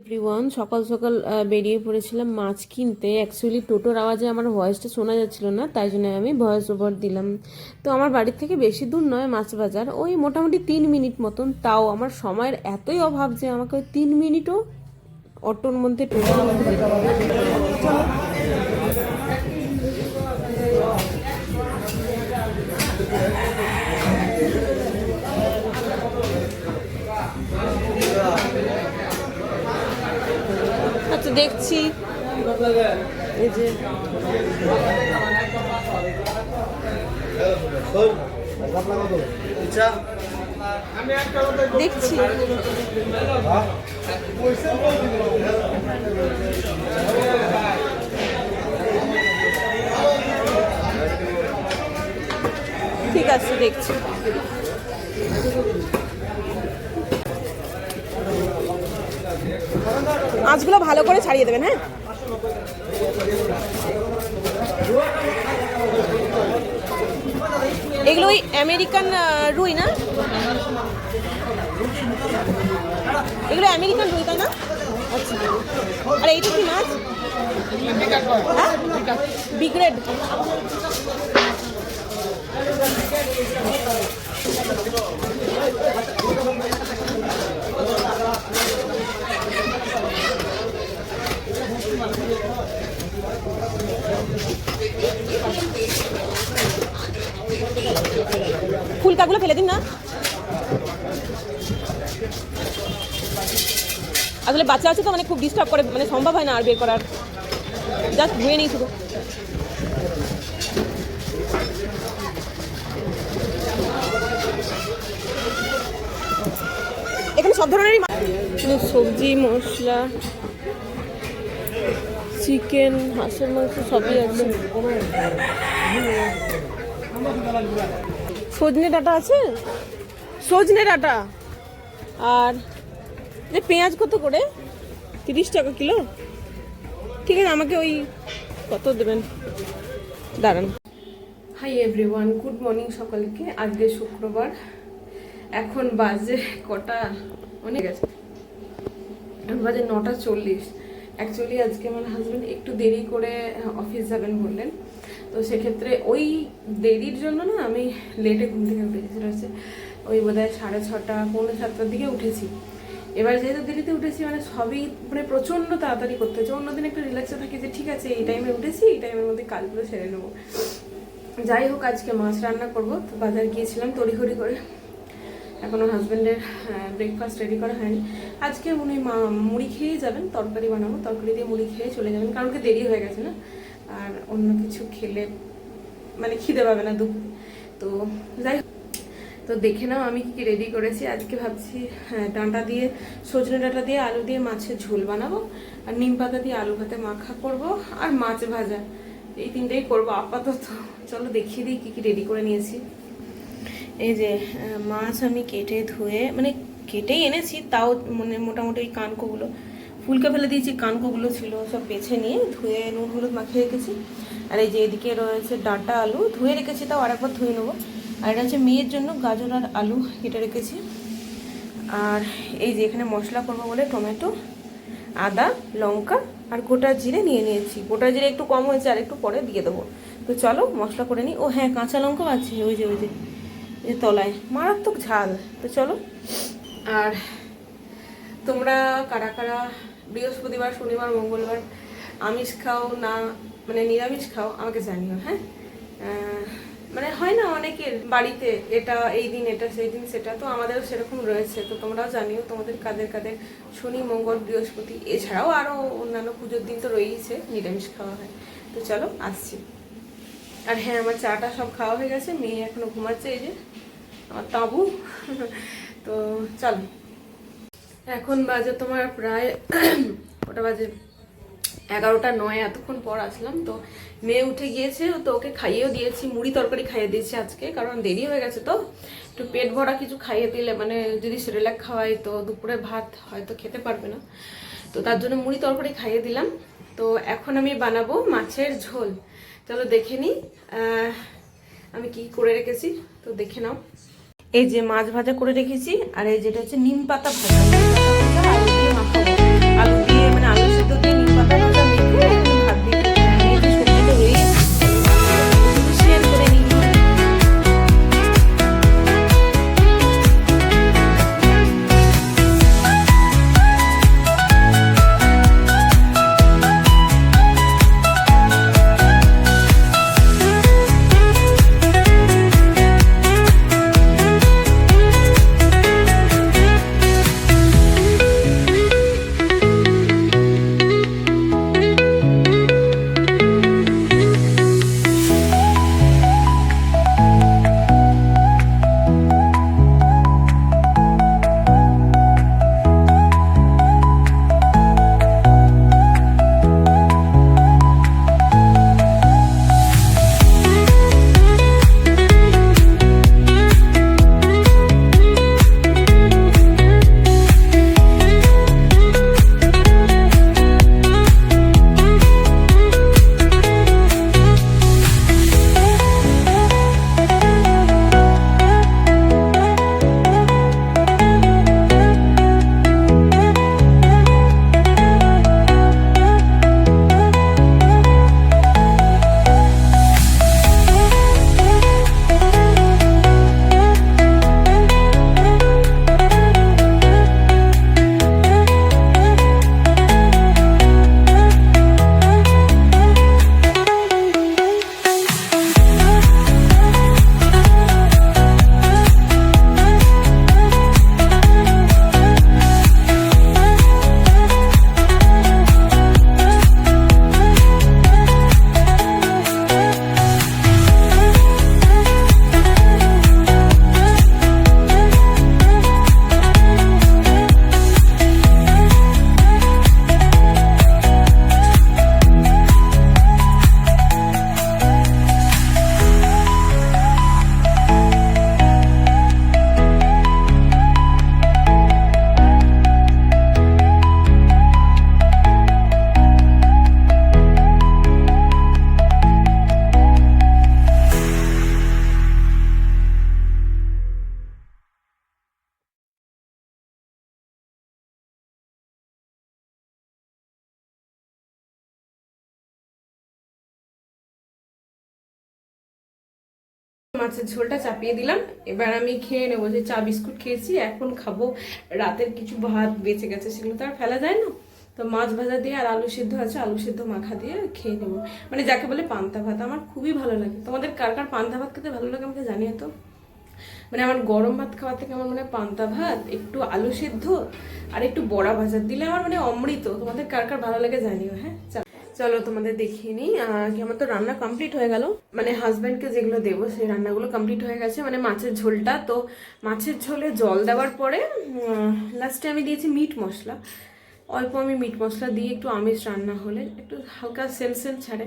Everyone, সকাল সকাল বেরিয়ে পড়েছিলাম মাছ কিনতে। অ্যাকচুয়ালি টোটোর আওয়াজে আমার ভয়েসটা শোনা যাচ্ছিল না, তাই জন্য আমি ভয়েস ওভার দিলাম। তো আমার বাড়ির থেকে বেশি দূর নয় মাছ বাজার, ওই মোটামুটি 3 মিনিট মতন। তাও আমার সময়ের এতই অভাব যে আমাকে ওই 3 মিনিটও অটোর মধ্যে টোটোর মধ্যে যেতে হবে। আচ্ছা, দেখছি এই যে দেখছি ঠিক আছে, দেখছি। মাছগুলো ভালো করে ছাড়িয়ে দেবেন। হ্যাঁ, এগুলো ওই আমেরিকান রুই না? এগুলো আমেরিকান রুই, তাই না? আচ্ছা, আর এইটা কি মাছ? বিগ্রেড। ফুলকাগুলো ফেলে দিন না, আসলে বাচ্চা আছে তো, মানে খুব ডিস্টার্ব করে, মানে সম্ভব হয় না আর বের করার। জাস্ট ধুয়ে নিই শুধু। এখানে সব ধরনেরই সবজি, মশলা, চিকেন, হাঁসের মাংস সবই আছে। সজনে ডাঁটা আছে, সজনে ডাঁটা। আর যে পেঁয়াজ কত করে? 30 টাকা কিলো। ঠিক আছে, আমাকে ওই কত দেবেন, দাঁড়ান। হাই এভরিওয়ান, গুড মর্নিং সকলকে। আজকে শুক্রবার, এখন বাজে কটা, অনেক গেছে, এখন বাজে 9:40। অ্যাকচুয়ালি আজকে আমার হাজব্যান্ড একটু দেরি করে অফিস যাবেন বললেন, তো সেক্ষেত্রে ওই দেরির জন্য না আমি লেটে ঘুম থেকে উঠেছি। সেটা হচ্ছে ওই বোধহয় 6:30, 6:45 দিকে উঠেছি। এবার যেহেতু দেরিতে উঠেছি, মানে সবই মানে প্রচণ্ড তাড়াতাড়ি করতে হচ্ছে। অন্যদিন একটু রিল্যাক্সে থাকি যে ঠিক আছে এই টাইমে উঠেছি, এই টাইমের মধ্যে কাজগুলো সেরে নেবো। যাই হোক, আজকে মাছ রান্না করবো, তো বাজার গিয়েছিলাম তড়িঘড়ি করে। এখনও হাজব্যান্ডের ব্রেকফাস্ট রেডি করা হয়নি। আজকে উনি মুড়ি খেয়েই যাবেন, তরকারি বানাবো, তরকারি দিয়ে মুড়ি খেয়ে চলে যাবেন, কারণ কি দেরি হয়ে গেছে না। আর অন্য কিছু খেলে মানে খিদে পাবে না দুপুরে। তো যাই হোক, তো দেখে নাও আমি কি রেডি করেছি। আজকে ভাবছি ডাঁটা দিয়ে, সজনে ডাঁটা দিয়ে, আলু দিয়ে মাছের ঝোল বানাবো, আর নিম পাতা দিয়ে আলু ভাতে মাখা করব, আর মাছ ভাজা। এই তিনটেই করবো আপাতত। চলো দেখিয়ে দিই কি কি রেডি করে নিয়েছি। এই যে মাছ আমি কেটে ধুয়ে, মানে কেটেই এনেছি, তাও মানে মোটামুটি ওই কানকোগুলো ফুলকে ফেলে দিয়েছি, কানকোগুলো ছিল সব বেছে নিয়ে ধুয়ে নুন হলুদ মাখিয়ে রেখেছি। আর এই যে এদিকে রয়েছে ডাঁটা, আলু ধুয়ে রেখেছি, তাও আরেকবার ধুয়ে নেবো। আর এটা হচ্ছে মেয়ের জন্য গাজর আর আলু কেটে রেখেছি। আর এই যে এখানে মশলা করবো বলে টমেটো, আদা, লঙ্কা আর গোটা জিরে নিয়ে নিয়েছি। গোটা জিরে একটু কম হয়েছে, আর একটু পরে দিয়ে দেবো। তো চলো মশলা করে নিই। ও হ্যাঁ, কাঁচা লঙ্কাও আছে, ওই যে তলায়, মারাত্মক ঝাল। তো চলো। আর তোমরা কারা কারা বৃহস্পতিবার, শনিবার, মঙ্গলবার আমিষ খাও না, মানে নিরামিষ খাও, আমাকে জানিও। হ্যাঁ, মানে হয় না অনেকের বাড়িতে এটা এই দিন, এটা সেই দিন, সেটা তো আমাদেরও সেরকম রয়েছে। তো তোমরাও জানিও তোমাদের কাদের কাদের শনি, মঙ্গল, বৃহস্পতি, এছাড়াও আরও অন্যান্য পুজোর দিন তো রয়েইছে নিরামিষ খাওয়া হয়। তো চলো আসছি। আর হ্যাঁ, আমার চাটা সব খাওয়া হয়ে গেছে, মেয়ে এখনো ঘুমাচ্ছে, এই যে আমার তাঁবু। তো চলো, এখন বাজে তোমার প্রায় ওটা বাজে 11:09। এতক্ষণ পর আসলাম। তো মেয়ে উঠে গিয়েছে, তো ওকে খাইয়েও দিয়েছি, মুড়ি তরকারি খাইয়ে দিয়েছি আজকে, কারণ দেরি হয়ে গেছে। তো একটু পেট ভরা কিছু খাইয়ে দিলে, মানে যদি সেরেলাক খাওয়াই তো দুপুরে ভাত হয়তো খেতে পারবে না, তো তার জন্য মুড়ি তরকারি খাইয়ে দিলাম। তো এখন আমি বানাবো মাছের ঝোল। চলো দেখে নিই আমি কি করে রেখেছি, তো দেখে নাও। এই যে মাছ ভাজা করে রেখেছি, আর এই যেটা হচ্ছে নিম পাতা ভাজা, আলু দিয়ে মাখাবো। আলু দিয়ে মানে আলু সিদ্ধ দিয়ে নিম পাতা ভাজা মেখে ভাত দিয়ে খেতে। এই যে সবজি তো রয়েছে, শেয়ার করে নিই। মাছের ঝোলটা চাপিয়ে দিলাম, এবার আমি খেয়ে নেবো। যে চা বিস্কুট খেয়েছি, এখন খাবো। রাতের কিছু ভাত বেঁচে গেছে, সেগুলো তো আর ফেলা যায় না। তো মাছ ভাজা দিয়ে আর আলু সিদ্ধ আছে, আলু সিদ্ধ মাখা দিয়ে খেয়ে নেবো। মানে যাকে বলে পান্তা ভাত, আমার খুবই ভালো লাগে। তোমাদের কার কার পান্তা ভাত খেতে ভালো লাগে আমাকে জানিয়ে তো। মানে আমার গরম ভাত খাওয়া থেকে আমার মানে পান্তা ভাত, একটু আলু সিদ্ধ আর একটু বড়া ভাজা দিলে আমার মানে অমৃত। তোমাদের কার কার ভালো লাগে জানিও। হ্যাঁ, চলো তোমাদের দেখিয়ে নিই। আমার তো রান্না কমপ্লিট হয়ে গেল, মানে হাজব্যান্ডকে যেগুলো দেবো সেই রান্নাগুলো কমপ্লিট হয়ে গেছে। মানে মাছের ঝোলটা, তো মাছের ঝোলে জল দেওয়ার পরে লাস্টে আমি দিয়েছি মিট মশলা। অল্প আমি মিট মশলা দিয়ে, একটু আমিষ রান্না হলে একটু হালকা সেন্ট ছাড়ে,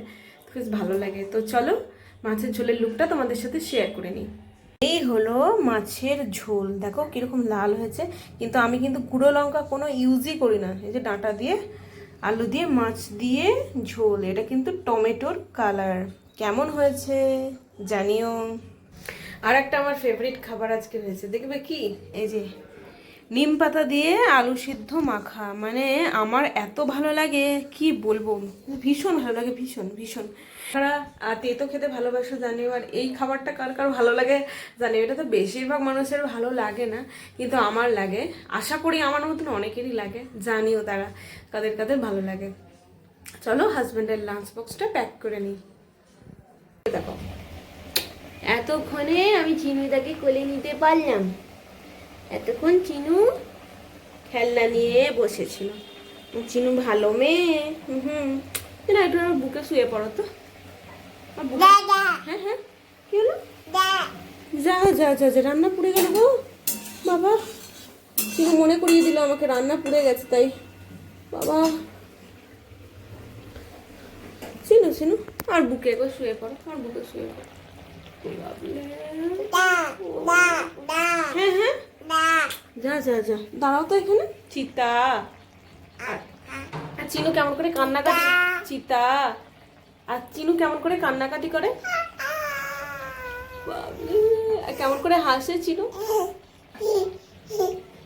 বেশ ভালো লাগে। তো চলো মাছের ঝোলের লুকটা তোমাদের সাথে শেয়ার করে নিই। এই হলো মাছের ঝোল, দেখো কিরকম লাল হয়েছে। কিন্তু আমি কিন্তু গুঁড়ো লঙ্কা কোনো ইউজই করি না। এই যে ডাঁটা দিয়ে আলু দিয়ে মাছ দিয়ে ঝোল, এটা কিন্তু টমেটোর কালার। কেমন হয়েছে জানিও। আর একটা আমার ফেভারিট খাবার আজকে হয়েছে, দেখবে কি, এই যে নিম পাতা দিয়ে আলু সিদ্ধ মাখা। মানে আমার এত ভালো লাগে কি বলবো, ভীষণ ভালো লাগে, ভীষণ ভীষণ। তারা তেতো খেতে ভালোবাসো জানিও, আর এই খাবারটা কার কার ভালো লাগে জানিও। এটা তো বেশিরভাগ মানুষের ভালো লাগে না, কিন্তু আমার লাগে। আশা করি আমার মতন অনেকেরই লাগে, জানিও তারা কাদের কাদের ভালো লাগে। চলো হাজব্যান্ডের লাঞ্চ বক্সটা প্যাক করে নিই। দেখো এতক্ষণে আমি চিনুদাকে কোলে নিতে পারলাম। এতক্ষণ চিনু খেলনা নিয়ে বসেছিল। চিনু ভালো মেয়ে। না, একটু আমার বুকে শুয়ে পড়ো তো। হ্যাঁ হ্যাঁ, কি হলো? যা যা যা যা, রান্না পুড়ে গেল গো বাবা। চিনু মনে করিয়ে দিল আমাকে রান্না পুড়ে গেছে, তাই বাবা। চিনু চিনু আর বুকে গো শুয়ে পড়ো, আর বুকে শুয়ে পড়ো। হ্যাঁ হ্যাঁ, যা যা যা, দাঁড়াও তো এখানে। চিতা আর চিনু কেমন করে কান্নাকাটি, চিতা আর চিনু কেমন করে কান্নাকাটি করে, কেমন করে হাসে চিনু।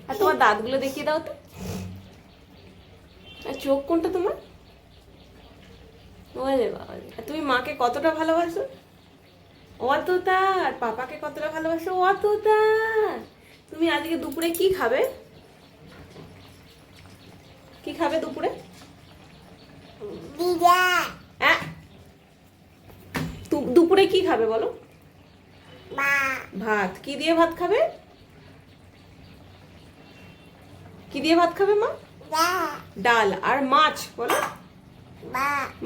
আর তোমার দাঁতগুলো দেখিয়ে দাও তো। আর চোখ কোনটা তোমার? ওরে বাবা, আর তুমি মাকে কতটা ভালোবাসো? অতটা। আর পাপাকে কতটা ভালোবাসো? অতটা। তুমি আজকে দুপুরে কি খাবে? কি খাবে দুপুরে? হ্যাঁ, দুপুরে কি খাবে বলো? ভাত। কি দিয়ে ভাত খাবে? কি দিয়ে ভাত খাবে মা? ডাল। আর মাছ বলো?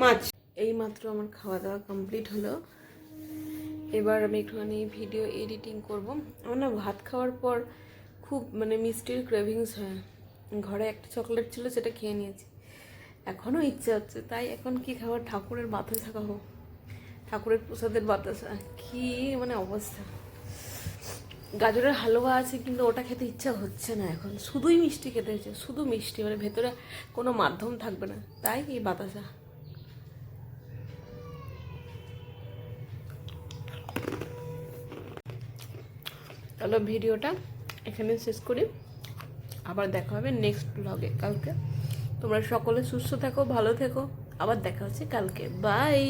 মাছ। এই মাত্র আমার খাওয়া দাওয়া কমপ্লিট হলো। এবার আমি একটুখানি ভিডিও এডিটিং করব। আমার না ভাত খাওয়ার পর খুব মানে মিষ্টির ক্রেভিংস হয়। ঘরে একটা চকলেট ছিল, সেটা খেয়ে নিয়েছি, এখনও ইচ্ছে হচ্ছে। তাই এখন কি খাবার? ঠাকুরের বাতাসা খাবো, ঠাকুরের প্রসাদের বাতাসা। কি মানে অবস্থা! গাজরের হালুয়া আছে কিন্তু ওটা খেতে ইচ্ছা হচ্ছে না এখন, শুধুই মিষ্টি খেতে হচ্ছে, শুধু মিষ্টি, মানে ভেতরে কোনো মাধ্যম থাকবে না। তাই এই বাতাসা। তাহলে ভিডিওটা এখানে শেষ করি, আবার দেখা হবে নেক্সট ব্লগে কালকে। তোমরা সকলে সুস্থ থাকো, ভালো থেকো, আবার দেখা হচ্ছে কালকে। বাই।